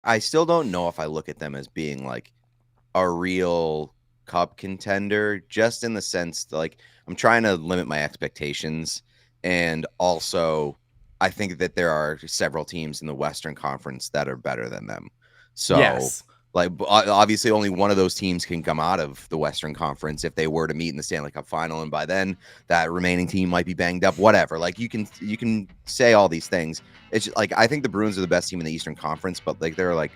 I still don't know if I look at them as being like a real cup contender, just in the sense that, like, I'm trying to limit my expectations. And also, I think that there are several teams in the Western Conference that are better than them. So, Yes. like, obviously, only one of those teams can come out of the Western Conference if they were to meet in the Stanley Cup final. And by then, that remaining team might be banged up, whatever. Like, you can say all these things. It's just, like, I think the Bruins are the best team in the Eastern Conference, but like, they're like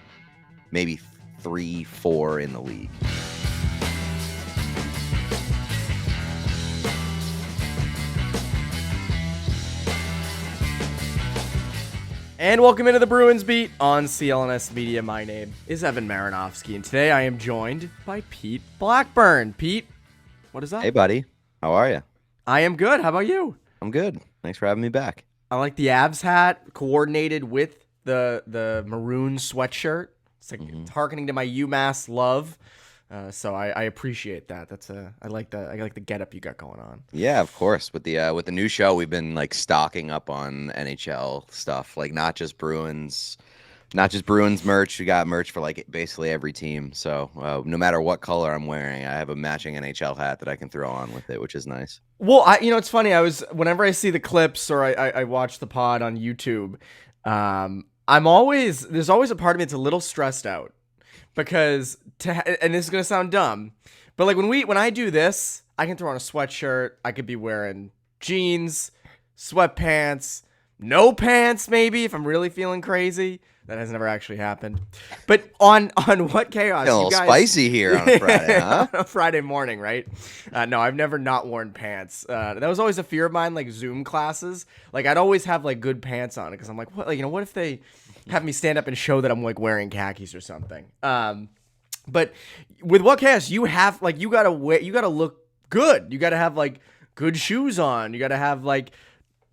maybe 3, 4 in the league. And welcome into the Bruins Beat on CLNS Media. My name is Evan Marinofsky, and today I am joined by Pete Blackburn. Pete, what is up? Hey, buddy. How are you? I am good. How about you? I'm good. Thanks for having me back. I like the Avs hat coordinated with the maroon sweatshirt. It's like it's harkening to my UMass love. So I appreciate that. I like the getup you got going on. Yeah, of course. With the new show, we've been like stocking up on NHL stuff, like not just Bruins merch. We got merch for like basically every team. So no matter what color I'm wearing, I have a matching NHL hat that I can throw on with it, which is nice. Well, it's funny. Whenever I see the clips or I watch the pod on YouTube, there's always a part of me that's a little stressed out because and this is gonna sound dumb, but like when I do this, I can throw on a sweatshirt. I could be wearing jeans, sweatpants, no pants maybe if I'm really feeling crazy. That has never actually happened. But on What Chaos, A little you guys spicy here on a Friday, huh? on a Friday morning, right? No, I've never not worn pants. That was always a fear of mine, like Zoom classes. Like I'd always have like good pants on it because I'm like, what? Like, what if they have me stand up and show that I'm like wearing khakis or something? But with What Chaos, you have like you gotta look good. You gotta have like good shoes on. You gotta have like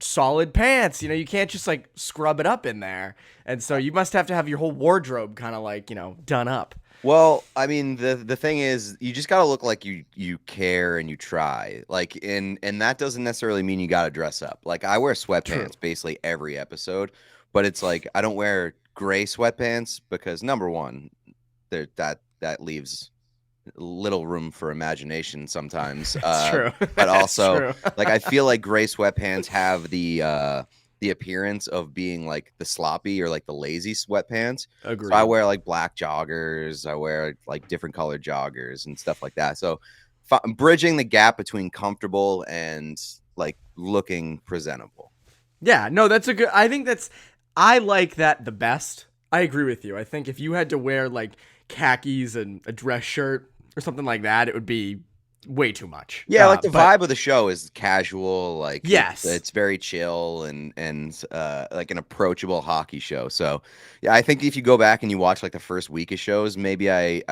solid pants. You can't just like scrub it up in there. And so you must have to have your whole wardrobe kind of like, done up. Well, I mean, the thing is, you just gotta look like you care and you try. Like, and that doesn't necessarily mean you gotta dress up. Like, I wear True. sweatpants basically every episode, but it's like I don't wear gray sweatpants because number one, that leaves little room for imagination sometimes. That's true. But That's also, true. like, I feel like gray sweatpants have the appearance of being like the sloppy or like the lazy sweatpants. So I Agreed. wear like black joggers. I wear like different colored joggers and stuff like that. So bridging the gap between comfortable and like looking presentable. Yeah, no, I think I like that the best. I agree with you. I think if you had to wear like khakis and a dress shirt or something like that, it would be way too much. Yeah, like the But vibe of the show is casual, like yes. it's very chill and like an approachable hockey show. So yeah, I think if you go back and you watch like the first week of shows, maybe I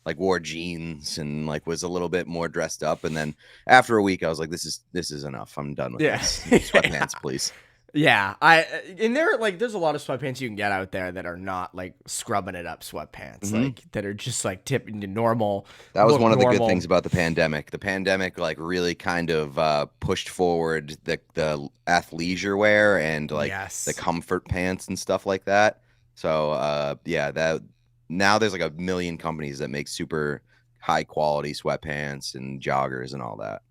like wore jeans and like was a little bit more dressed up, and then after a week I was like, this is enough. I'm done with Yeah. this. Sweatpants, please. Yeah, there's a lot of sweatpants you can get out there that are not like scrubbing it up sweatpants, Mhm. like that are just like tip into normal. That was Look one of the good normal. things about the pandemic. The pandemic like really kind of pushed forward the athleisure wear and like the Yes. comfort pants and stuff like that. So yeah, that now there's like a million companies that make super high quality sweatpants and joggers and all that.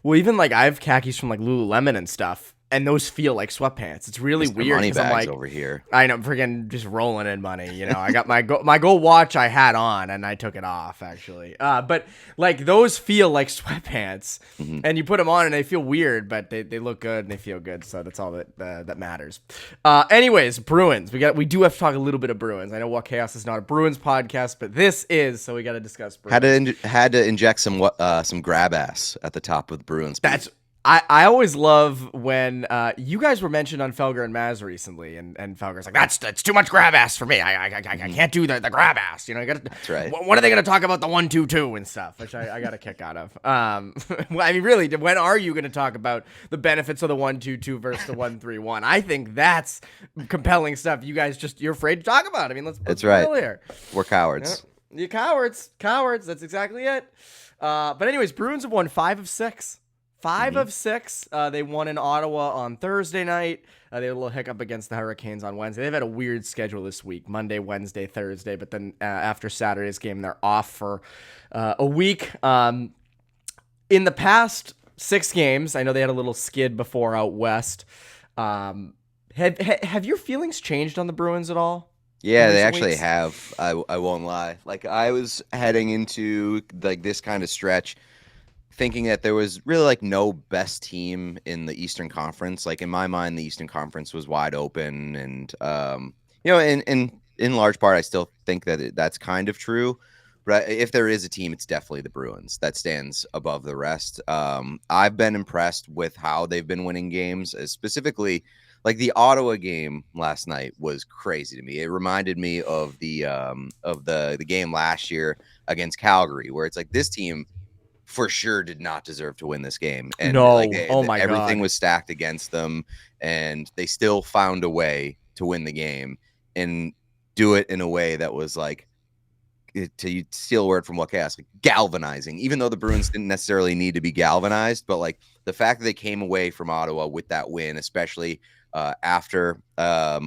Well, even like I have khakis from like Lululemon and stuff, and those feel like sweatpants. It's really Mr. weird because I'm Moneybags like, over here. I know, freaking just rolling in money. I got my gold watch I had on, and I took it off actually. But like those feel like sweatpants, Mhm. and you put them on and they feel weird, but they look good and they feel good. So that's all that matters. Anyways, Bruins. We do have to talk a little bit of Bruins. I know What Chaos is not a Bruins podcast, but this is, so we got to discuss Bruins. Had to inject some grab ass at the top of the Bruins. That's I always love when you guys were mentioned on Felger and Maz recently, and Felger's like, that's too much grab ass for me. I can't do the grab ass. That's right. When are they gonna talk about the 1-2-2 and stuff? Which I got a kick out of. Well, I mean, really, when are you gonna talk about the benefits of the 1-2-2 versus the 1-3-1? I think that's compelling stuff. You guys you're afraid to talk about. I mean, let's That's be right. real here. We're cowards. You cowards. That's exactly it. But anyways, Bruins have won 5 of 6. 5 of 6. They won in Ottawa on Thursday night. They had a little hiccup against the Hurricanes on Wednesday. They've had a weird schedule this week: Monday, Wednesday, Thursday. But then after Saturday's game, they're off for a week. In the past 6 games, I know they had a little skid before out west. Have your feelings changed on the Bruins at all? Yeah, they actually have. I won't lie. Like, I was heading into like this kind of stretch thinking that there was really like no best team in the Eastern Conference. Like, in my mind, the Eastern Conference was wide open, and in large part, I still think that that's kind of true. But if there is a team, it's definitely the Bruins that stands above the rest. I've been impressed with how they've been winning games, specifically like the Ottawa game last night was crazy to me. It reminded me of the game last year against Calgary, where it's like this team for sure did not deserve to win this game. And no, like everything God. was stacked against them, and they still found a way to win the game and do it in a way that was like, to steal a word from what chaos, like galvanizing, even though the Bruins didn't necessarily need to be galvanized. But like the fact that they came away from Ottawa with that win, especially after a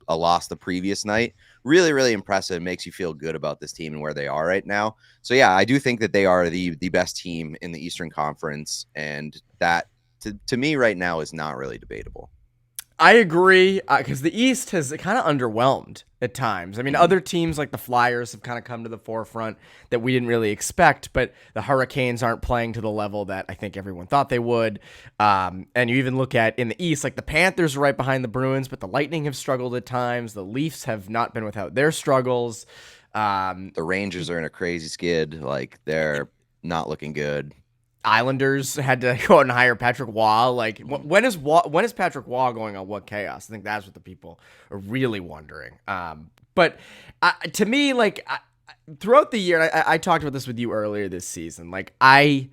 loss the previous night, really, really impressive. Makes you feel good about this team and where they are right now. So yeah, I do think that they are the best team in the Eastern Conference, and that to me right now is not really debatable. I agree, because the East has kind of underwhelmed at times. I mean, other teams like the Flyers have kind of come to the forefront that we didn't really expect, but the Hurricanes aren't playing to the level that I think everyone thought they would. And you even look at in the East, like the Panthers are right behind the Bruins, but the Lightning have struggled at times. The Leafs have not been without their struggles. The Rangers are in a crazy skid. Like, they're not looking good. Islanders had to go out and hire Patrick Waugh. Like, when is Patrick Waugh going on What Chaos? I think that's what the people are really wondering. But to me, like, throughout the year, I talked about this with you earlier this season. Like, I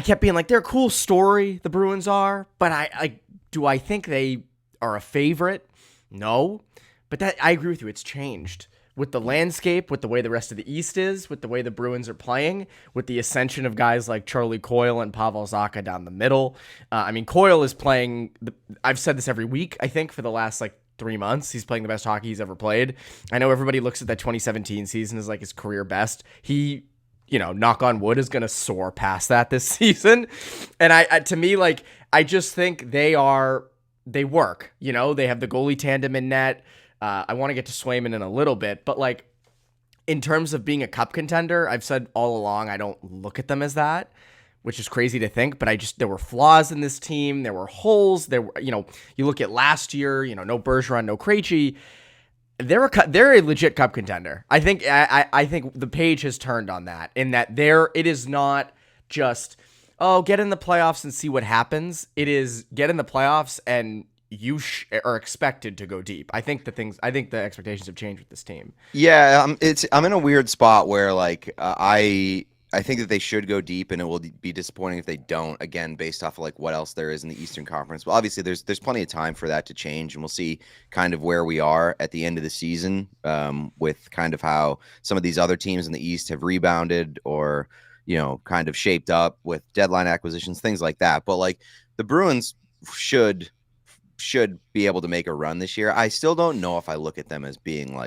kept being like, they're a cool story, the Bruins are, but do I think they are a favorite? No. But that, I agree with you, it's changed. With the landscape, with the way the rest of the East is, with the way the Bruins are playing, with the ascension of guys like Charlie Coyle and Pavel Zacha down the middle. I mean, Coyle is playing, I've said this every week, I think, for the last, 3 months. He's playing the best hockey he's ever played. I know everybody looks at that 2017 season as, his career best. He, knock on wood, is going to soar past that this season. And to me, I just think they work. They have the goalie tandem in net. I want to get to Swayman in a little bit, but in terms of being a cup contender, I've said all along I don't look at them as that, which is crazy to think, but there were flaws in this team. There were holes. There were, you look at last year, no Bergeron, no Krejci. They're a legit cup contender. I think the page has turned on that, in that it is not just, get in the playoffs and see what happens. It is get in the playoffs and you are expected to go deep. I think the expectations have changed with this team. Yeah, I'm in a weird spot where I think that they should go deep, and it will be disappointing if they don't. Again, based off of what else there is in the Eastern Conference. Well, obviously there's plenty of time for that to change, and we'll see kind of where we are at the end of the season, with kind of how some of these other teams in the East have rebounded or kind of shaped up with deadline acquisitions, things like that. But the Bruins should be able to make a run this year. I still don't know if I look at them as being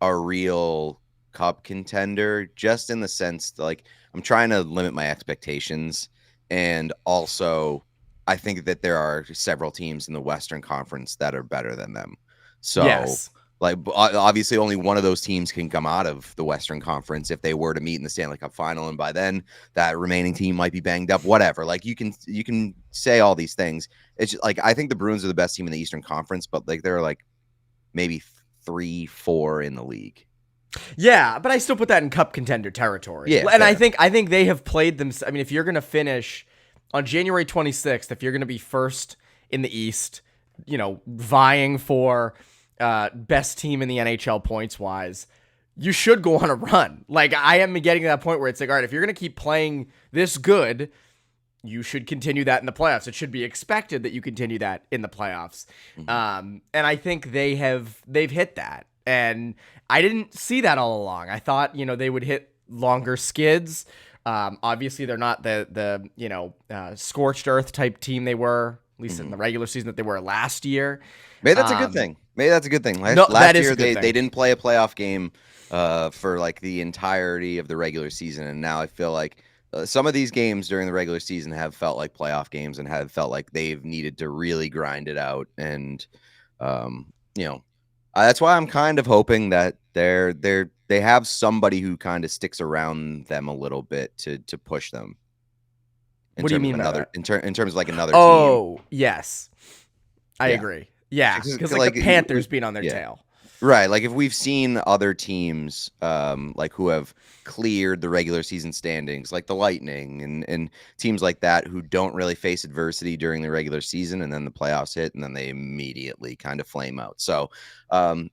a real cup contender, just in the sense that I'm trying to limit my expectations. And also I think that there are several teams in the Western Conference that are better than them. So yes. Obviously only one of those teams can come out of the Western Conference if they were to meet in the Stanley Cup final, and by then that remaining team might be banged up, whatever. You can say all these things. It's just, I think the Bruins are the best team in the Eastern Conference, but they're maybe 3-4 in the league. Yeah, but I still put that in cup contender territory. Yeah, and fair. I think they have played them. I mean, if you're going to finish on January 26th, if you're going to be first in the East, vying for best team in the NHL points wise, you should go on a run. I am getting to that point where it's all right, if you're going to keep playing this good, you should continue that in the playoffs. It should be expected that you continue that in the playoffs. Mm-hmm. And I think they've hit that. And I didn't see that all along. I thought, they would hit longer skids Obviously, they're not the scorched earth type team they were, at least in the regular season, that they were last year. Maybe that's a good thing. Maybe that's a good thing. No, that Last is year a good they thing. didn't play a playoff game for like the entirety of the regular season, and now I feel like some of these games during the regular season have felt like playoff games and have felt like they've needed to really grind it out. And um, that's why I'm kind of hoping that they have somebody who kind of sticks around them a little bit to push them. What do you mean by that? In terms of like another team? Oh, yes, I Yeah. agree. Yeah, because like the Panthers being on their tail. Right. Like if we've seen other teams like who have cleared the regular season standings, like the Lightning and teams like that who don't really face adversity during the regular season, and then the playoffs hit and then they immediately kind of flame out. So I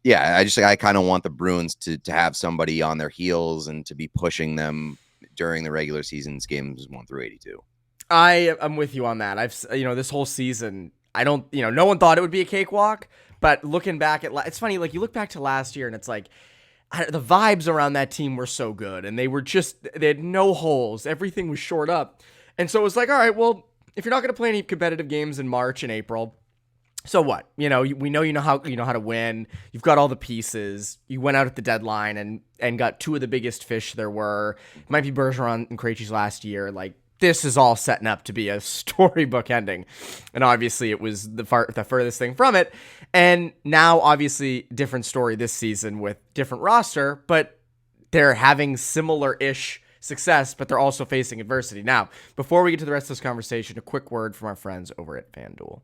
kind of want the Bruins to have somebody on their heels and to be pushing them during the regular season's games 1 through 82. I'm with you on that. This whole season, no one thought it would be a cakewalk, but looking back it's funny, like you look back to last year and it's like the vibes around that team were so good and they had no holes. Everything was shored up. And so it was like, all right, well, if you're not going to play any competitive games in March and April, so what? We know how to win. You've got all the pieces. You went out at the deadline and got two of the biggest fish there were. It might be Bergeron and Krejci's last year. Like, this is all setting up to be a storybook ending. And obviously it was the furthest thing from it. And now obviously different story this season with different roster, but they're having similar-ish success, but they're also facing adversity. Now, before we get to the rest of this conversation, a quick word from our friends over at FanDuel.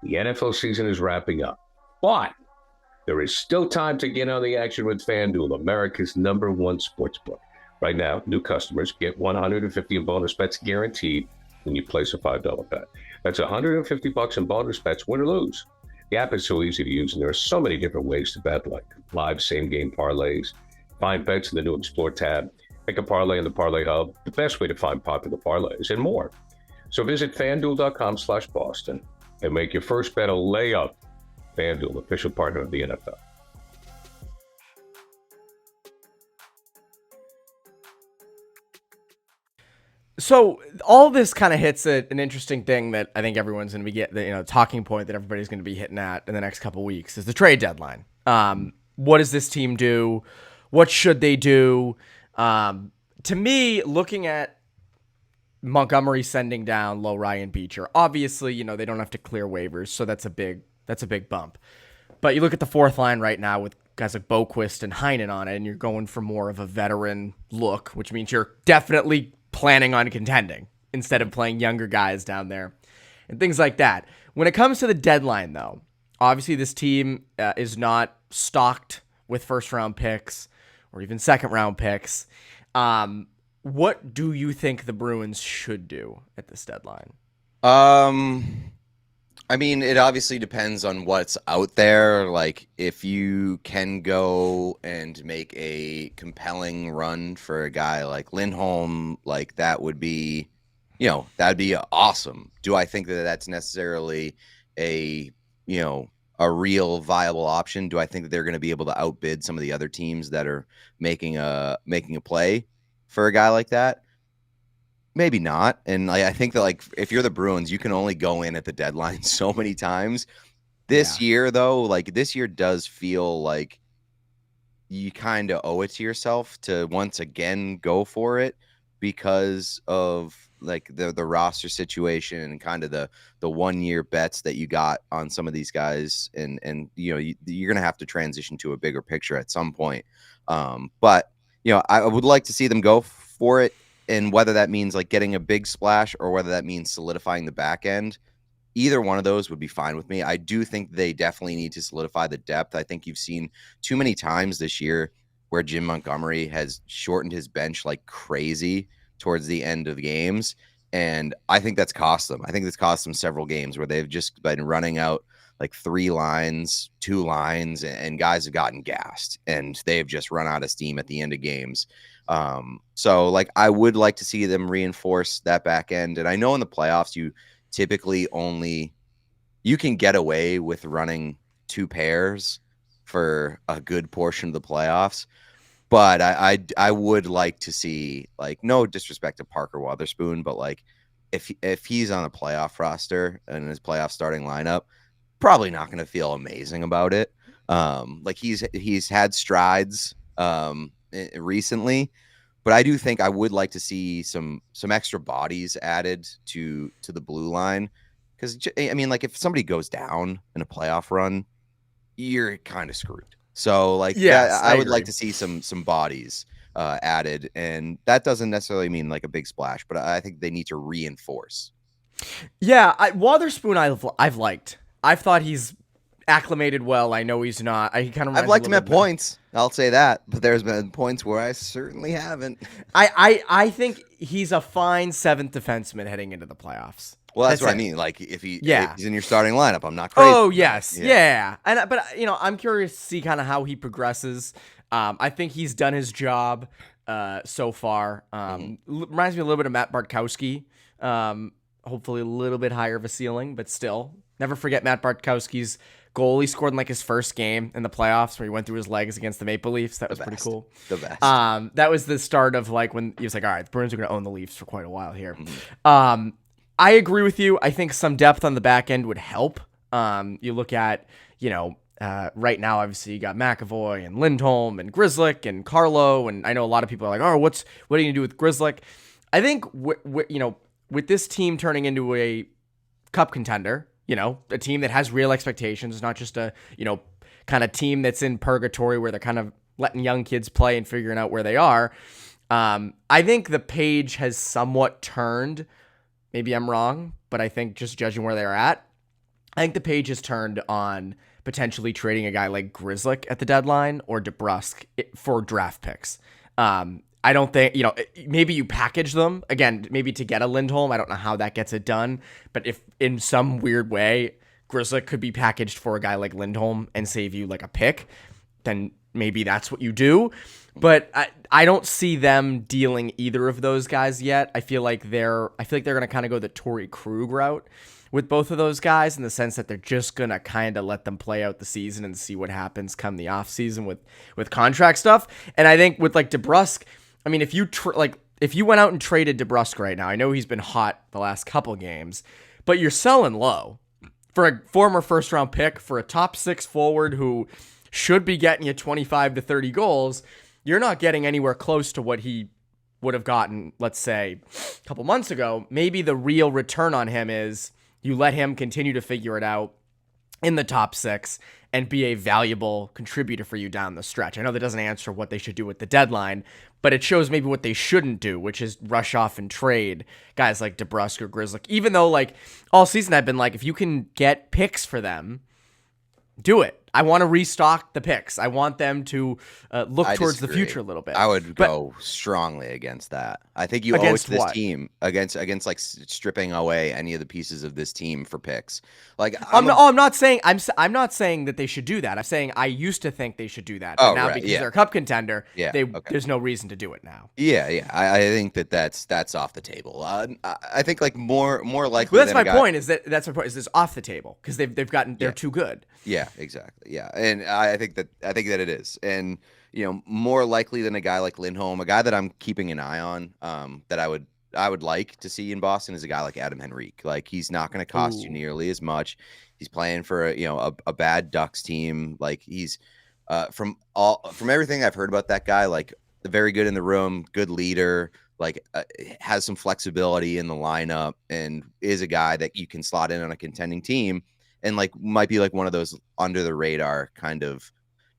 The NFL season is wrapping up, but there is still time to get on the action with FanDuel, America's #1 sportsbook. Right now, new customers get $150 in bonus bets guaranteed when you place a $5 bet. That's $150 in bonus bets, win or lose. The app is so easy to use, and there are so many different ways to bet, like live same-game parlays, find bets in the new Explore tab, pick a parlay in the Parlay Hub, the best way to find popular parlays, and more. So visit FanDuel.com/Boston and make your first bet a layup. FanDuel, official partner of the NFL. So all this kind of hits an interesting thing that I think everyone's going to be getting, talking point that everybody's going to be hitting at in the next couple of weeks is the trade deadline. What does this team do? What should they do? To me, looking at Montgomery sending down low Ryan Beecher, obviously, they don't have to clear waivers, so that's a big bump. But you look at the fourth line right now with guys like Boquist and Heinen on it, and you're going for more of a veteran look, which means you're definitely planning on contending instead of playing younger guys down there and things like that. When it comes to the deadline, though, obviously this team is not stocked with first-round picks or even second-round picks. What do you think the Bruins should do at this deadline? I mean, it obviously depends on what's out there. Like, if you can go and make a compelling run for a guy like Lindholm, like that would be, that'd be awesome. Do I think that that's necessarily a real viable option? Do I think that they're going to be able to outbid some of the other teams that are making a play for a guy like that? Maybe not. And I think that if you're the Bruins, you can only go in at the deadline so many times. This year, though, this year does feel like you kind of owe it to yourself to once again go for it because of the roster situation and kind of the 1 year bets that you got on some of these guys. And you're going to have to transition to a bigger picture at some point. But I would like to see them go for it. And whether that means getting a big splash or whether that means solidifying the back end, either one of those would be fine with me. I do think they definitely need to solidify the depth. I think you've seen too many times this year where Jim Montgomery has shortened his bench like crazy towards the end of games. And I think that's cost them. I think that's cost them several games where they've just been running out 3 lines, 2 lines, and guys have gotten gassed and they've just run out of steam at the end of games. So I would like to see them reinforce that back end. And I know in the playoffs, you typically you can get away with running 2 pairs for a good portion of the playoffs. But I would like to see, like, no disrespect to Parker Wotherspoon, but like if he's on a playoff roster and his playoff starting lineup, probably not going to feel amazing about it. Like he's had strides recently, but I do think I would like to see some extra bodies added to the blue line, because I mean, like if somebody goes down in a playoff run, you're kind of screwed. So like, Yes, I would agree. like to see some bodies added, and that doesn't necessarily mean like a big splash, but I think they need to reinforce. Yeah, Wotherspoon I've liked. I've thought he's acclimated well. I know he's not. He kind of I've liked him at points, I'll say that, but there's been points where I certainly haven't. I think he's a fine seventh defenseman heading into the playoffs. Well, that's what I it. mean. Like if he's in your starting lineup, I'm not crazy. Oh yes, yeah. And but I'm curious to see kind of how he progresses. I think he's done his job so far. Reminds me a little bit of Matt Bartkowski. Hopefully a little bit higher of a ceiling, but still, never forget Matt Bartkowski's goal he scored in like his first game in the playoffs where he went through his legs against the Maple Leafs. That was pretty cool. The best. That was the start of like when he was like, all right, the Bruins are going to own the Leafs for quite a while here. I agree with you. I think some depth on the back end would help. You look at, right now, obviously you got McAvoy and Lindholm and Grizzli and Carlo. And I know a lot of people are like, oh, what are you going to do with Grizzli? I think, with this team turning into a cup contender, a team that has real expectations, not just a, kind of team that's in purgatory where they're kind of letting young kids play and figuring out where they are. I think the page has somewhat turned. Maybe I'm wrong, but I think just judging where they're at, I think the page has turned on potentially trading a guy like Grizzli at the deadline or DeBrusk for draft picks. I don't think, maybe you package them, again, maybe to get a Lindholm. I don't know how that gets it done, but if in some weird way, Grizzli could be packaged for a guy like Lindholm and save you like a pick, then maybe that's what you do. But I don't see them dealing either of those guys yet. I feel like they're going to kind of go the Torrey Krug route with both of those guys, in the sense that they're just going to kind of let them play out the season and see what happens come the off season with contract stuff. And I think with like DeBrusk, I mean, if you went out and traded DeBrusk right now, I know he's been hot the last couple games, but you're selling low for a former first round pick, for a top 6 forward who should be getting you 25 to 30 goals. You're not getting anywhere close to what he would have gotten, let's say, a couple months ago. Maybe the real return on him is you let him continue to figure it out in the top 6 and be a valuable contributor for you down the stretch. I know that doesn't answer what they should do with the deadline, but it shows maybe what they shouldn't do, which is rush off and trade guys like DeBrusk or Grizzli. Even though, like, all season I've been like, if you can get picks for them, do it. I want to restock the picks. I want them to look towards the future a little bit. I would go strongly against that. I think you owe it to this team against like stripping away any of the pieces of this team for picks. Like I'm not saying that they should do that. I'm saying I used to think they should do that, but now because they're a cup contender, there's no reason to do it now. Yeah. I think that's off the table. I think like more likely. Well, that's my point. Is this off the table because they're too good. Yeah, exactly. Yeah, and I think that it is, and more likely than a guy like Lindholm, a guy that I'm keeping an eye on, that I would like to see in Boston is a guy like Adam Henrique. Like he's not going to cost you nearly as much. He's playing for a bad Ducks team. Like he's from everything I've heard about that guy, like very good in the room, good leader. Like has some flexibility in the lineup, and is a guy that you can slot in on a contending team. And like might be like one of those under the radar kind of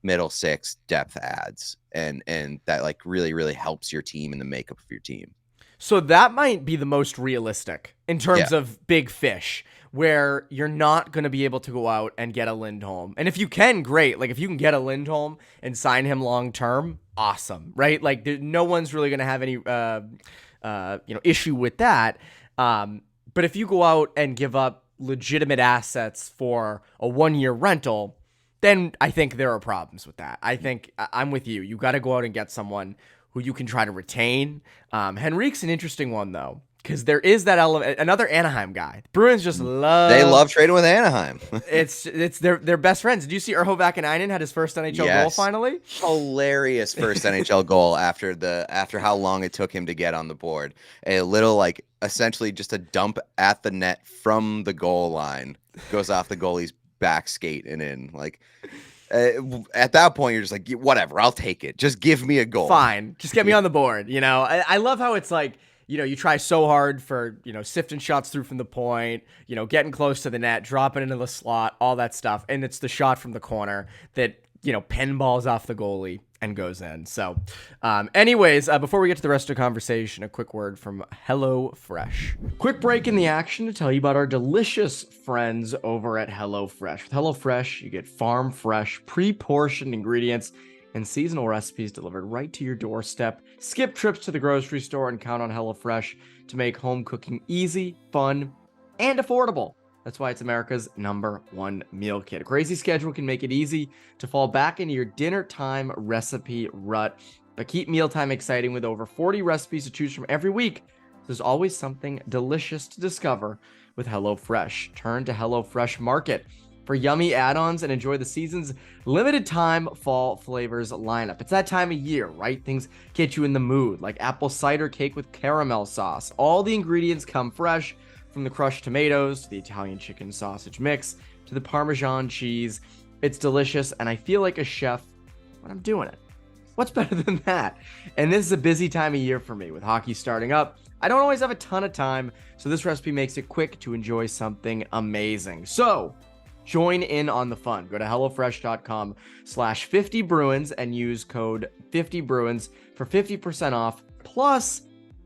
middle 6 depth ads, and that like really, really helps your team in the makeup of your team. So that might be the most realistic in terms of big fish, where you're not going to be able to go out and get a Lindholm. And if you can, great. Like if you can get a Lindholm and sign him long term, awesome, right? Like no one's really going to have any issue with that. But if you go out and give up legitimate assets for a 1-year rental, then I think there are problems with that. I think I'm with you. You got to go out and get someone who you can try to retain. Henrique's an interesting one though, because there is that element. Another Anaheim guy. Bruins just love. They love trading with Anaheim. it's their best friends. Did you see Urho Vakanainen had his first NHL goal finally? Hilarious first NHL goal after how long it took him to get on the board. A little like essentially just a dump at the net from the goal line, goes off the goalie's back skate and in. Like at that point, you're just like, whatever, I'll take it. Just give me a goal. Fine, just get me on the board. You know, I love how it's like, you know, you try so hard for, you know, sifting shots through from the point, you know, getting close to the net, dropping into the slot, all that stuff. And it's the shot from the corner that, you know, pinballs off the goalie and goes in. So anyways, before we get to the rest of the conversation, a quick word from HelloFresh. Quick break in the action to tell you about our delicious friends over at HelloFresh. With HelloFresh, you get farm fresh, pre-portioned ingredients and seasonal recipes delivered right to your doorstep. Skip trips to the grocery store and count on HelloFresh to make home cooking easy, fun, and affordable. That's why it's America's #1 meal kit. A crazy schedule can make it easy to fall back into your dinner time recipe rut, but keep mealtime exciting with over 40 recipes to choose from every week. There's always something delicious to discover with HelloFresh. Turn to HelloFresh Market for yummy add-ons and enjoy the season's limited time fall flavors lineup. It's that time of year, right? Things get you in the mood, like apple cider cake with caramel sauce. All the ingredients come fresh, from the crushed tomatoes to the Italian chicken sausage mix to the Parmesan cheese. It's delicious, and I feel like a chef when I'm doing it. What's better than that? And this is a busy time of year for me with hockey starting up. I don't always have a ton of time, so this recipe makes it quick to enjoy something amazing. So join in on the fun. Go to HelloFresh.com/50Bruins and use code 50Bruins for 50% off plus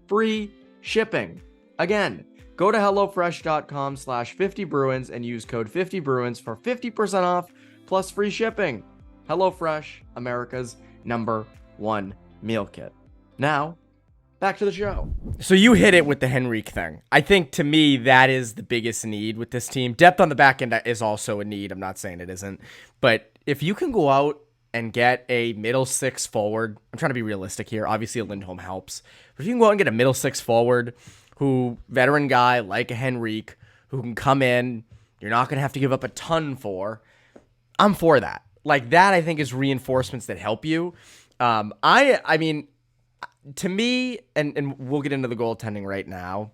free shipping. Again, go to HelloFresh.com/50Bruins and use code 50Bruins for 50% off plus free shipping. HelloFresh, America's #1 meal kit. Now, back to the show. So you hit it with the Henrique thing. I think to me that is the biggest need with this team. Depth on the back end is also a need. I'm not saying it isn't. But if you can go out and get a middle six forward, I'm trying to be realistic here. Obviously, a Lindholm helps. But if you can go out and get a middle six forward, veteran guy like a Henrique, who can come in, you're not going to have to give up a ton for, I'm for that. Like that, I think is reinforcements that help you. I mean, to me, and we'll get into the goaltending right now.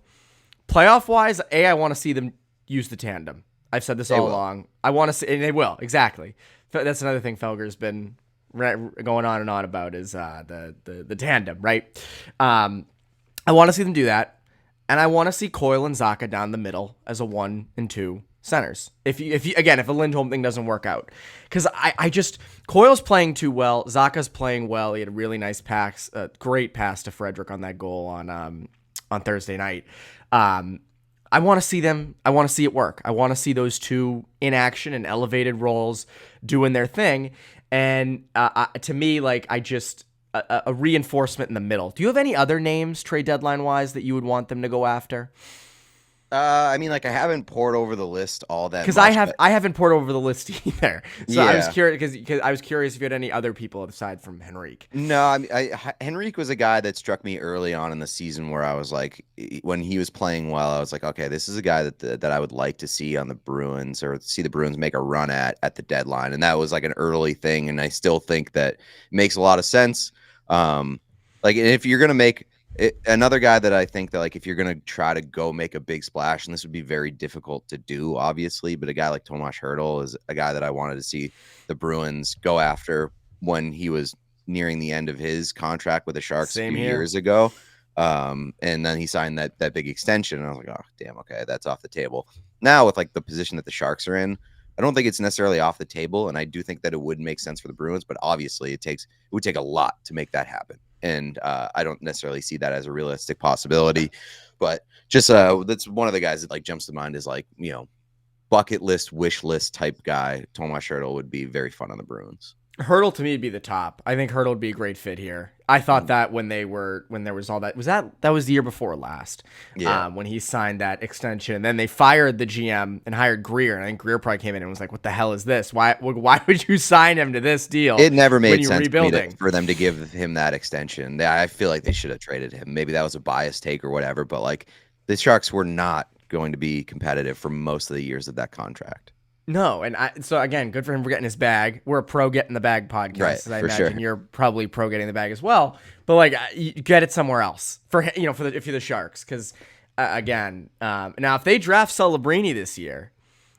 Playoff-wise, I want to see them use the tandem. I've said this all along. I want to see, and they will, exactly. That's another thing Felger's been going on and on about is the tandem, right? I want to see them do that, and I want to see Coyle and Zacha down the middle as a 1 and 2 centers. If a Lindholm thing doesn't work out, because I just Coyle's playing too well. Zacha's playing well. He had a really nice pass, great pass to Frederick on that goal on Thursday night. I want to see them. I want to see it work. I want to see those two in action in elevated roles doing their thing. And to me, like a reinforcement in the middle. Do you have any other names trade deadline wise that you would want them to go after? I mean, like I haven't poured over the list all that because much, I haven't poured over the list either. So Yeah. I was curious because I was curious if you had any other people aside from Henrique. No, I mean, Henrique was a guy that struck me early on in the season where I was like, when he was playing well, I was like, okay, this is a guy that I would like to see on the Bruins or see the Bruins make a run at the deadline, and that was like an early thing, and I still think that makes a lot of sense. Like if you're gonna make another guy that I think that like if you're gonna try to go make a big splash, and this would be very difficult to do, obviously, but a guy like Tomas Hertl is a guy that I wanted to see the Bruins go after when he was nearing the end of his contract with the Sharks Same a few here. years ago. And then he signed that big extension, and I was like, oh damn, okay, that's off the table. Now with like the position that the Sharks are in, I don't think it's necessarily off the table, and I do think that it would make sense for the Bruins, but obviously it would take a lot to make that happen. And I don't necessarily see that as a realistic possibility, but just that's one of the guys that like jumps to mind is like, you know, bucket list, wish list type guy. Tomas Hertl would be very fun on the Bruins. Hertl to me would be the top. I think Hertl would be a great fit here. I thought that when there was all that was the year before last. Yeah. When he signed that extension, then they fired the GM and hired Greer, and I think Greer probably came in and was like, "What the hell is this? Why would you sign him to this deal?" It never when made you're sense rebuilding? for them to give him that extension. I feel like they should have traded him. Maybe that was a biased take or whatever, but like The Sharks were not going to be competitive for most of the years of that contract. No, and so again, good for him for getting his bag. We're a pro getting the bag podcast, Right, as I for imagine sure. you're probably pro getting the bag as well. But like, you get it somewhere else for if you're the Sharks, because again, now if they draft Celebrini this year,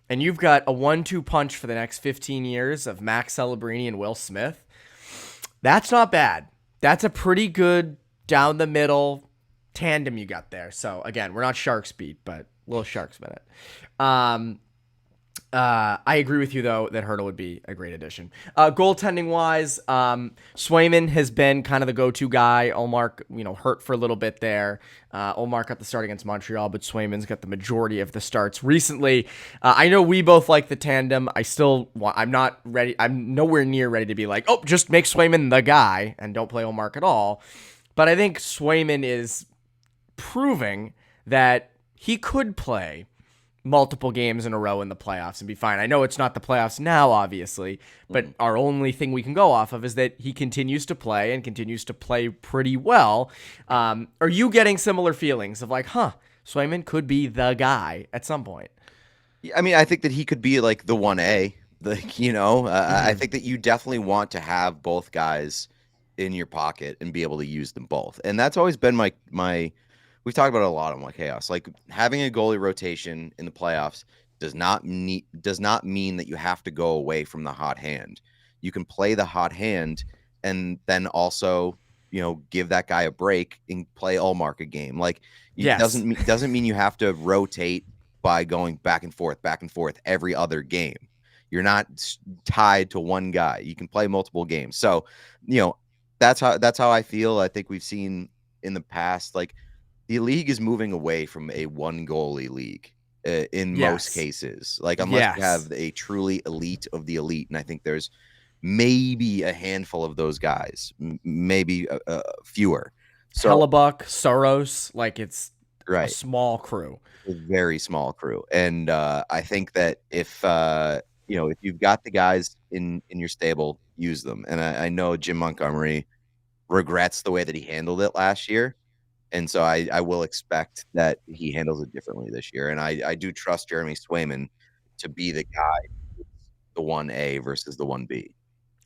and you've got a 1-2 punch for the next 15 years of Max Celebrini and Will Smith, that's not bad. That's a pretty good down the middle tandem you got there. So again, we're not Sharks beat, but little Sharks minute. I agree with you, though, that Hertl would be a great addition. Goaltending-wise, Swayman has been kind of the go-to guy. Omark, hurt for a little bit there. Omark got the start against Montreal, but Swayman's got the majority of the starts recently. I know we both like the tandem. I'm not ready. I'm nowhere near ready to be like, oh, just make Swayman the guy and don't play Omark at all. But I think Swayman is proving that he could play multiple games in a row in the playoffs and be fine. I know it's not the playoffs now, obviously, but our only thing we can go off of is that he continues to play and continues to play pretty well. Are you getting similar feelings of like, Swayman could be the guy at some point? I mean, I think that he could be like the 1A. I think that you definitely want to have both guys in your pocket and be able to use them both. And that's always been my we've talked about it a lot on My Chaos. Like, having a goalie rotation in the playoffs does not mean that you have to go away from the hot hand. You can play the hot hand and then also, give that guy a break and play Ullmark a game. Like, it doesn't mean you have to rotate by going back and forth every other game. You're not tied to one guy. You can play multiple games. So, that's how I feel. I think we've seen in the past, like, the league is moving away from a one goalie league in most cases. Like, unless you have a truly elite of the elite. And I think there's maybe a handful of those guys, maybe fewer. So, Hellebuck, Soros, like, it's right. a small crew. A very small crew. And I think that if you've got the guys in your stable, use them. And I know Jim Montgomery regrets the way that he handled it last year. And so I will expect that he handles it differently this year. And I do trust Jeremy Swayman to be the guy, the 1A versus the 1B.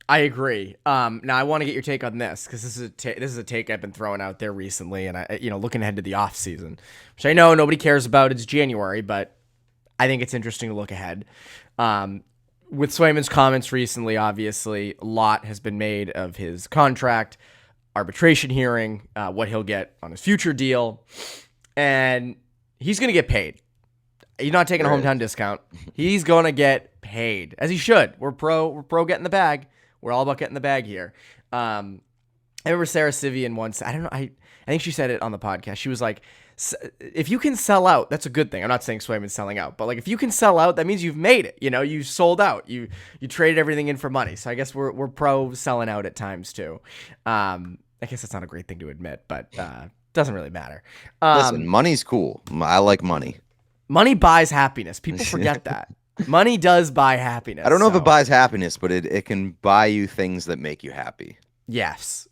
I agree. Now I want to get your take on this, because this is a take I've been throwing out there recently, and I looking ahead to the off season, which I know nobody cares about. It's January, but I think it's interesting to look ahead. With Swayman's comments recently, obviously a lot has been made of his contract, arbitration hearing, what he'll get on his future deal, and he's going to get paid. He's not taking a hometown discount. He's going to get paid, as he should. We're pro getting the bag. We're all about getting the bag here. I remember Sarah Sivian once, I don't know, I think she said it on the podcast. She was like, if you can sell out, that's a good thing. I'm not saying Swayman's selling out, but like, if you can sell out, that means you've made it. You sold out. You traded everything in for money. So I guess we're pro selling out at times too. I guess that's not a great thing to admit, but doesn't really matter. Listen, money's cool. I like money. Money buys happiness. People forget that. Money does buy happiness. I don't know if it buys happiness, but it can buy you things that make you happy. Yes,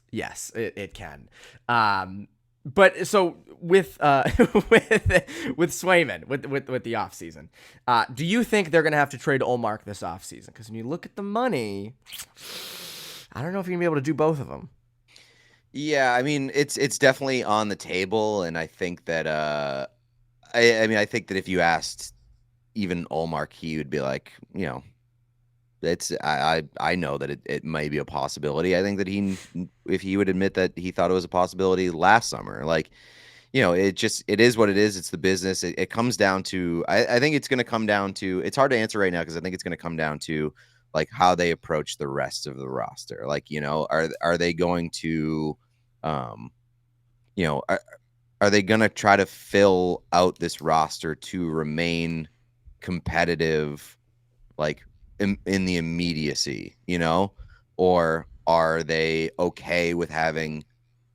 it can. But so with with Swayman, with the offseason, do you think they're gonna have to trade Ullmark this offseason? Because when you look at the money, I don't know if you're gonna be able to do both of them. Yeah, I mean, it's definitely on the table, and I think that I think that if you asked even Ullmark, he would be like, I know that it may be a possibility. I think that if he would admit that he thought it was a possibility last summer, like, it is what it is. It's the business. It comes down to, I think it's going to come down to, it's hard to answer right now, because I think it's going to come down to like how they approach the rest of the roster. Like, are they going to, are they going to try to fill out this roster to remain competitive, like in the immediacy, or are they okay with having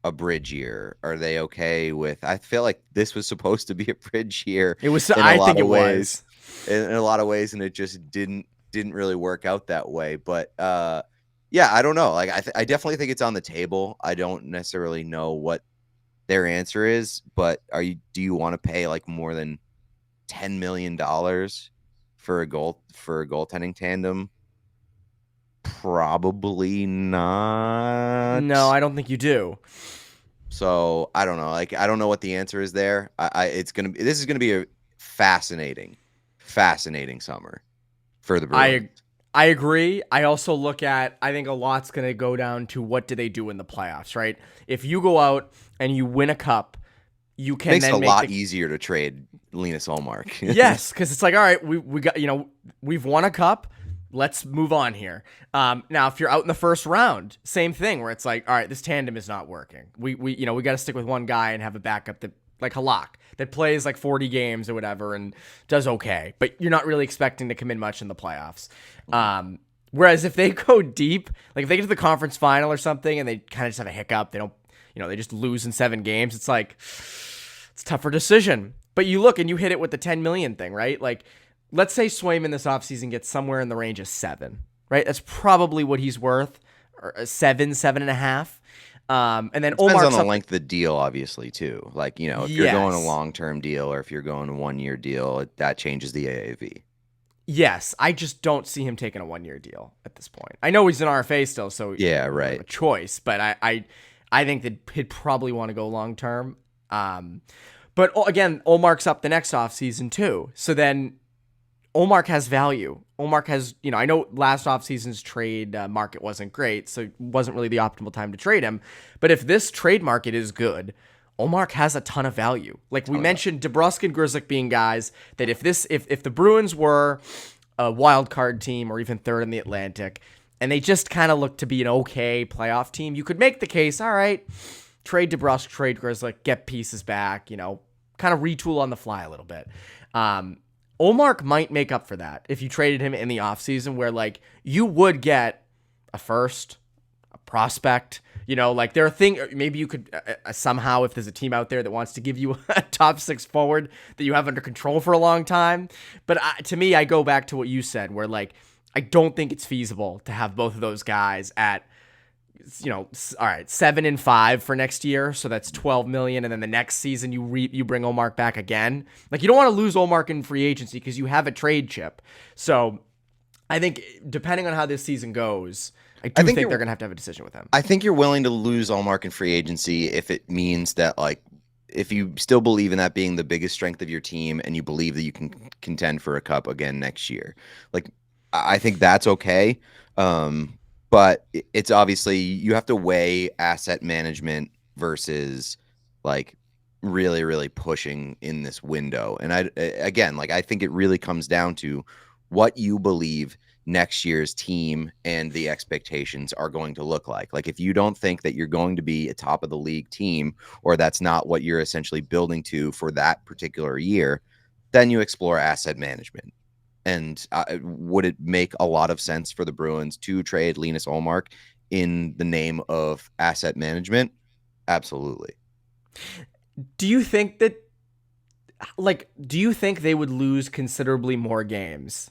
a bridge year? Are they okay with, I feel like this was supposed to be a bridge year. It was, I think it was in a lot of ways, and it just didn't really work out that way. But yeah, I don't know. Like, I definitely think it's on the table. I don't necessarily know what their answer is, but do you want to pay like more than $10 million for a goaltending tandem? Probably not. No, I don't think you do. So I don't know. Like, I don't know what the answer is there. This is gonna be a fascinating summer for the Bruins. I agree. I also I think a lot's going to go down to what do they do in the playoffs, right? If you go out and you win a cup, you can Makes then it a make lot easier to trade Linus Omark. Yes, because it's like, all right, we got, we've won a cup. Let's move on here. Now, if you're out in the first round, same thing where it's like, all right, this tandem is not working. We got to stick with one guy and have a backup that like Halak that plays like 40 games or whatever and does okay, but you're not really expecting to come in much in the playoffs. Whereas if they go deep, like if they get to the conference final or something and they kind of just have a hiccup, they don't, they just lose in 7 games. It's like, it's a tougher decision. But you look and you hit it with the 10 million thing, right? Like, let's say Swayman this offseason gets somewhere in the range of 7, right? That's probably what he's worth, or 7.5. And then Depends Omark's on the length of the deal, obviously, too. Like, if you're going a long-term deal or if you're going a 1-year deal, that changes the AAV. Yes, I just don't see him taking a 1-year deal at this point. I know he's an RFA still, so yeah, right. A choice, but I think that he'd probably want to go long-term. But again, Omark's up the next offseason too. So then Omark has value. Omark has, I know last offseason's trade market wasn't great, so it wasn't really the optimal time to trade him. But if this trade market is good, Omark has a ton of value. Like we mentioned, DeBrusk and Grizzli being guys that if the Bruins were a wild card team or even third in the Atlantic, and they just kind of look to be an okay playoff team, you could make the case, all right, trade DeBrusk, trade Grizzli, get pieces back, kind of retool on the fly a little bit. Omark might make up for that if you traded him in the offseason where, like, you would get a first, a prospect, like there are things, maybe you could somehow, if there's a team out there that wants to give you a top 6 forward that you have under control for a long time. But to me, I go back to what you said where, like, I don't think it's feasible to have both of those guys at, all right, 7 and 5 for next year. So that's 12 million. And then the next season you bring Omark back again. Like, you don't want to lose Omark in free agency because you have a trade chip. So I think depending on how this season goes, I think they're going to have a decision with him. I think you're willing to lose Omark in free agency if it means that, like, if you still believe in that being the biggest strength of your team and you believe that you can contend for a cup again next year. Like, I think that's okay. But it's obviously you have to weigh asset management versus, like, really, really pushing in this window. And I think it really comes down to what you believe next year's team and the expectations are going to look like. Like, if you don't think that you're going to be a top of the league team, or that's not what you're essentially building to for that particular year, then you explore asset management. And would it make a lot of sense for the Bruins to trade Linus Omark in the name of asset management? Absolutely. Do you think they would lose considerably more games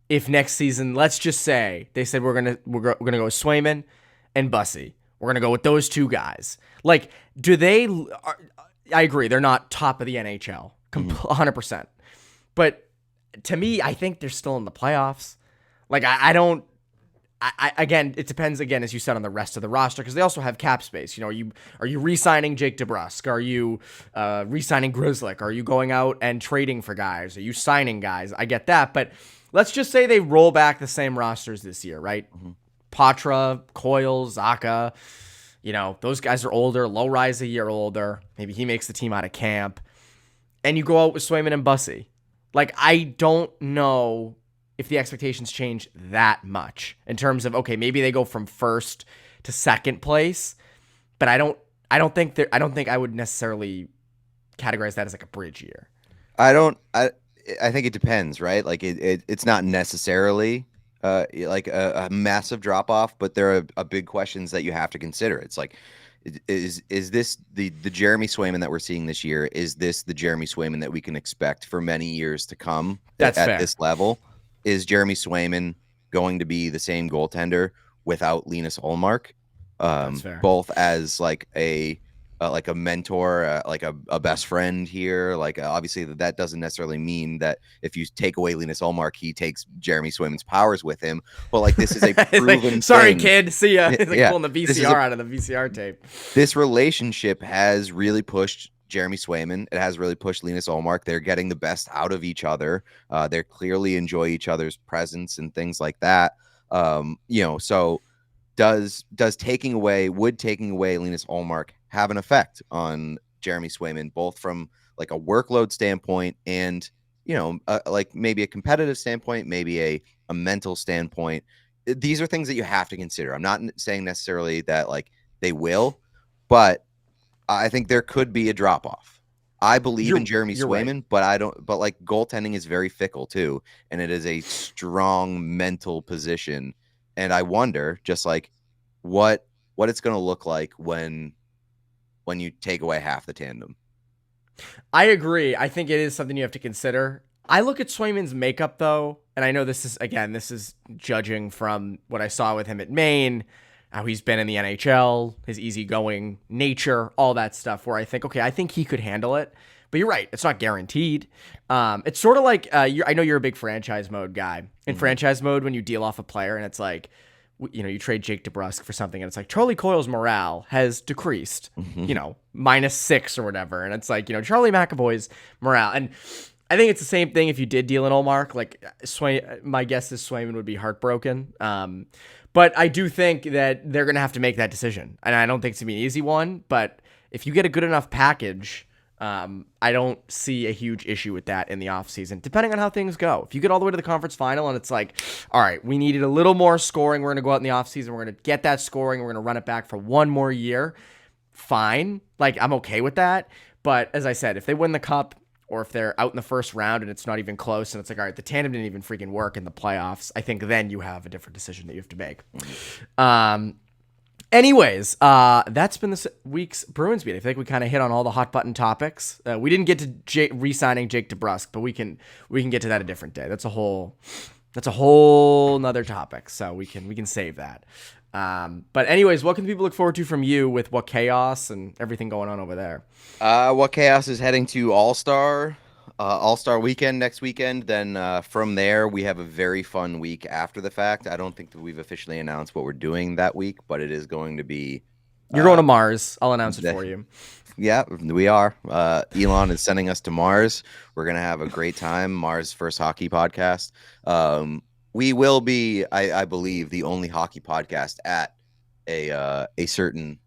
if next season, let's just say they said we're gonna go with Swayman and Bussy. We're gonna go with those 2 guys. Like, I agree, they're not top of the NHL, 100%. But to me, I think they're still in the playoffs. Like, again, it depends, again, as you said, on the rest of the roster, because they also have cap space. Are you re-signing Jake DeBrusk? Are you re-signing Grizzli? Are you going out and trading for guys? Are you signing guys? I get that, but let's just say they roll back the same rosters this year, right? Mm-hmm. Patra, Coyle, Zaka, those guys are older. Low Rise a year older. Maybe he makes the team out of camp. And you go out with Swayman and Bussy. Like, I don't know if the expectations change that much in terms of, okay, maybe they go from first to second place, but I don't think I would necessarily categorize that as like a bridge year. I think it depends, right? Like, it's not necessarily like a massive drop off, but there are big questions that you have to consider. It's like, is this the Jeremy Swayman that we're seeing this year? Is this the Jeremy Swayman that we can expect for many years to come? That's at fair. This level? Is Jeremy Swayman going to be the same goaltender without Linus Ullmark? Both as like a like a mentor, like a best friend here. Like obviously that doesn't necessarily mean that if you take away Linus Omark, he takes Jeremy Swayman's powers with him. But like this is a proven like, sorry, thing. kid. See ya. He's like Yeah. pulling the VCR out of the VCR tape. This relationship has really pushed Jeremy Swayman. It has really pushed Linus Omark. They're getting the best out of each other. They clearly enjoy each other's presence and things like that. So would taking away Linus Omark have an effect on Jeremy Swayman, both from like a workload standpoint and like maybe a competitive standpoint, maybe a mental standpoint? These are things that you have to consider. I'm not saying necessarily that like they will, but I think there could be a drop off. I believe in Jeremy Swayman, right. But I don't. But like goaltending is very fickle too, and it is a strong mental position. And I wonder, just like what it's going to look like when you take away half the tandem. I agree. I think it is something you have to consider. I look at Swayman's makeup though, and I know this is judging from what I saw with him at Maine, how he's been in the NHL, his easygoing nature, all that stuff, where I think, okay, I think he could handle it. But you're right. It's not guaranteed. It's sort of like, I know you're a big franchise mode guy. In franchise mode, when you deal off a player and it's like, you trade Jake DeBrusk for something and it's like Charlie Coyle's morale has decreased, -6 or whatever. And it's like, Charlie McAvoy's morale. And I think it's the same thing if you did deal in Omark. Like, my guess is Swayman would be heartbroken. But I do think that they're going to have to make that decision. And I don't think it's going to be an easy one. But if you get a good enough package, I don't see a huge issue with that in the offseason, depending on how things go. If you get all the way to the conference final and it's like, all right, we needed a little more scoring, we're going to go out in the offseason, we're going to get that scoring, we're going to run it back for one more year, fine. Like, I'm okay with that. But as I said, if they win the cup, or if they're out in the first round and it's not even close and it's like, all right, the tandem didn't even freaking work in the playoffs, I think then you have a different decision that you have to make. Anyways, that's been this week's Bruins Beat. I think we kind of hit on all the hot button topics. We didn't get to re-signing Jake DeBrusk, but we can get to that a different day. That's a whole nother topic. So we can save that. But anyways, what can people look forward to from you with What Chaos and everything going on over there? What Chaos is heading to All-Star weekend next weekend. Then from there, we have a very fun week after the fact. I don't think that we've officially announced what we're doing that week, but it is going to be... You're going to Mars. I'll announce it for you. Yeah, we are. Elon is sending us to Mars. We're going to have a great time. Mars' first hockey podcast. We will be, I believe, the only hockey podcast at a certain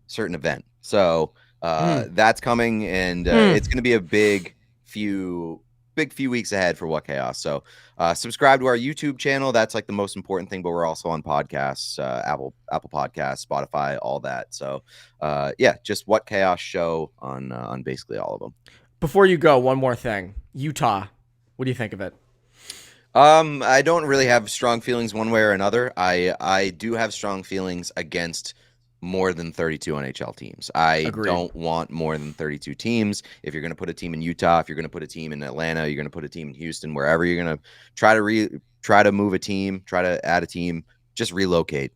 event. So that's coming, and it's going to be a big few weeks ahead for What Chaos. So subscribe to our YouTube channel. That's like the most important thing, but we're also on podcasts, Apple Podcasts, Spotify, all that. So just What Chaos show on basically all of them. Before you go, one more thing. Utah, what do you think of it? I don't really have strong feelings one way or another. I do have strong feelings against more than 32 NHL teams. I don't want more than 32 teams. If you're going to put a team in Utah, if you're going to put a team in Atlanta, you're going to put a team in Houston, wherever you're going to try to move a team, try to add a team, just relocate.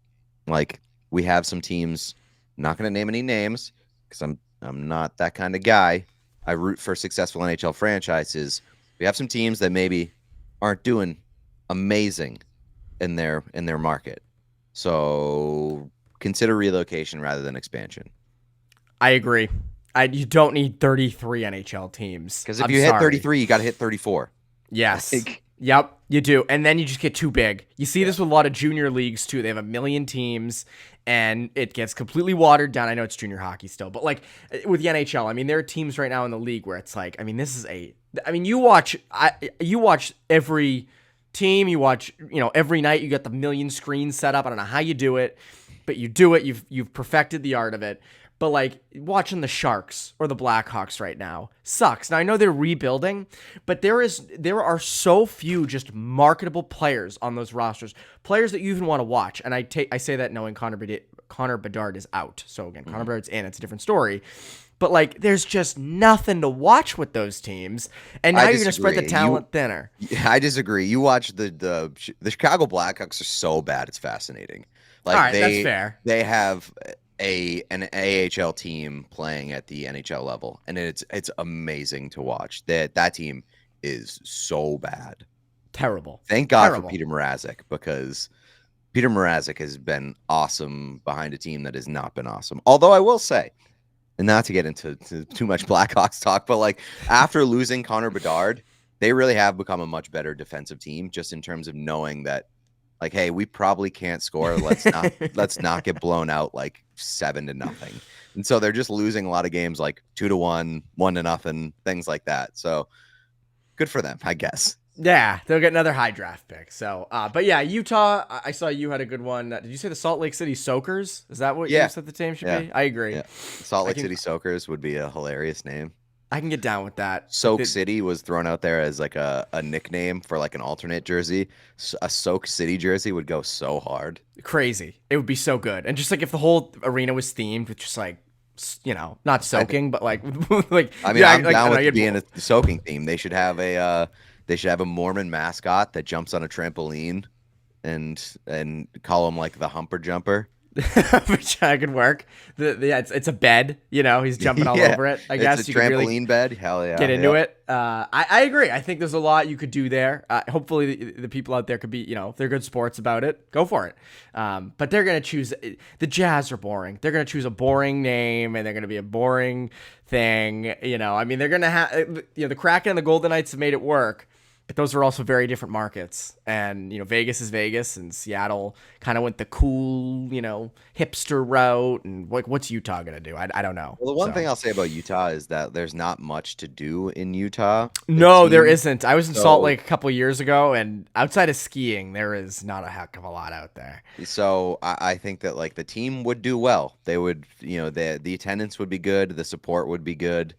Like, we have some teams, not going to name any names because I'm not that kind of guy. I root for successful NHL franchises. We have some teams that maybe aren't doing amazing in their market. So consider relocation rather than expansion. I agree. You don't need 33 NHL teams. Because if you hit 33, you got to hit 34. Yes. Yep, you do. And then you just get too big. You see this with a lot of junior leagues too. They have 1 million teams and it gets completely watered down. I know it's junior hockey still, but like with the NHL, I mean, there are teams right now in the league where it's like, I mean, you watch every team, you watch, every night you got the 1 million screens set up. I don't know how you do it, but you do it. You've perfected the art of it. But like watching the Sharks or the Blackhawks right now sucks. Now I know they're rebuilding, but there are so few just marketable players on those rosters, players that you even want to watch. And I say that knowing Connor Bedard is out. So again, Connor Bedard's in. It's a different story. But like, there's just nothing to watch with those teams, and now you're going to spread the talent thinner. I disagree. You watch the Chicago Blackhawks are so bad, it's fascinating. Like, all right, that's fair. They have an AHL team playing at the NHL level, and it's amazing to watch. That team is so bad. Terrible. Thank God Terrible. for Peter Mrazek, because Peter Mrazek has been awesome behind a team that has not been awesome. Although I will say, and not to get into too much Blackhawks talk, but like after losing Connor Bedard, they really have become a much better defensive team, just in terms of knowing that, like, hey, we probably can't score. Let's not get blown out like 7-0. And so they're just losing a lot of games like 2-1, 1-0, things like that. So good for them, I guess. Yeah, they'll get another high draft pick. So, but yeah, Utah, I saw you had a good one. Did you say the Salt Lake City Soakers? Is that what you said the team should be? I agree. Yeah. Salt Lake City Soakers would be a hilarious name. I can get down with that. Soak City was thrown out there as like a nickname for like an alternate jersey. A Soak City jersey would go so hard. Crazy. It would be so good. And just like if the whole arena was themed with just like, not soaking, but like, I mean, I'm down with being a soaking theme. They should have a Mormon mascot that jumps on a trampoline and call him like the Humper Jumper. Which I could work. It's a bed, he's jumping all over it. I guess it's a you could trampoline really bed. Hell yeah. Get into it. I agree. I think there's a lot you could do there. Hopefully the people out there could be, if they're good sports about it, go for it. But they're going to choose, the Jazz are boring. They're going to choose a boring name, and they're going to be a boring thing. I mean, they're going to have, the Kraken and the Golden Knights have made it work. But those are also very different markets. And, Vegas is Vegas, and Seattle kind of went the cool, hipster route. And what's Utah going to do? I don't know. Well, the one thing I'll say about Utah is that there's not much to do in Utah. No, there isn't. I was in Salt Lake a couple of years ago, and outside of skiing, there is not a heck of a lot out there. So I think that like the team would do well. They would, the attendance would be good. The support would be good.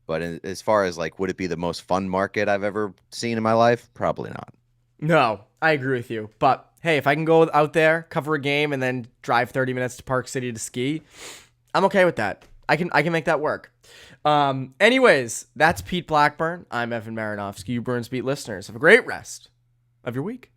But as far as like, would it be the most fun market I've ever seen in my life? Probably not. No, I agree with you. But hey, if I can go out there, cover a game, and then drive 30 minutes to Park City to ski, I'm okay with that. I can make that work. Anyways, that's Pete Blackburn. I'm Evan Marinofsky. You Bruins Beat listeners, have a great rest of your week.